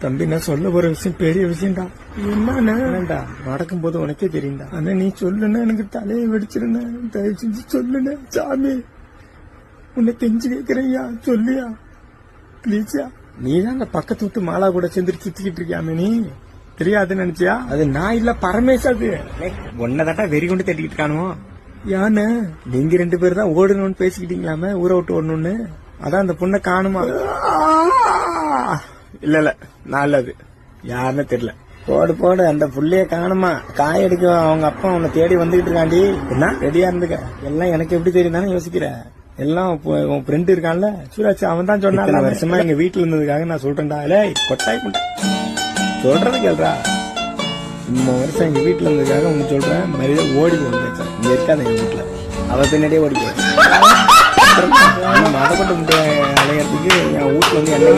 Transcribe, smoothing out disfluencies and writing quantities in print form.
தம்பி, நான் சொல்ல போற விஷயம் பெரிய விஷயம்டா. என்னடா நடக்கும் போது உனக்கே தெரியும்டா. ஆனா நீ சொல்லுன்னா எனக்கு தலையை வெடிச்சிருந்தேன். தயவு செஞ்சு சொல்லுண்ணே சாமி, உன்னை கெஞ்சு கேக்குறையா, சொல்லியா பிளீஸா. நீ தான் அந்த பக்கத்து விட்டு மாலா கூட சேர்ந்து சுத்திக்கிட்டு இருக்கியாமே, நீ தெரியாதுன்னு நினைச்சியா? அது நான் இல்ல, பரமேஷ். அது ஒன்னதாட்டா வெறி கொண்டு தட்டிக்கிட்டு இருக்கானோ. யானு நீங்க 2 பேர் தான் ஓடணும்னு பேசிக்கிட்டீங்களாமே, ஊரை விட்டு ஓடணும்னு. அதான் அந்த பொண்ணை காணுமா? இல்ல நான் இல்ல, அது யாருன்னு தெரியல. போடு அந்த புள்ளைய காணுமா, காய் அடிக்க அவங்க அப்பா உன்னை தேடி வந்துகிட்டு இருக்காண்டி. என்ன ரெடியா இருந்துக்க, எல்லாம் எனக்கு எப்படி தெரியும் தானே யோசிக்கிற. எல்லாம் உன் ஃப்ரெண்ட் இருக்கான்ல சூராஜ், அவன் தான் சொன்னான். வருஷமா எங்க வீட்டுல இருந்ததுக்காக நான் சொல்றேன்டா. கொட்டாய் பண்ண சொல்றது கேள்றா. இந்த வருஷம் எங்க வீட்டுல இருந்ததுக்காக உங்க சொல்றேன், மரியாதை ஓடி போடுங்க. இங்க இருக்காத எங்க வீட்டுல, அவ பின்னாடியே ஓடிக்க. மதப்பட்டு அலையறதுக்கு என் வீட்டுல வந்து என்ன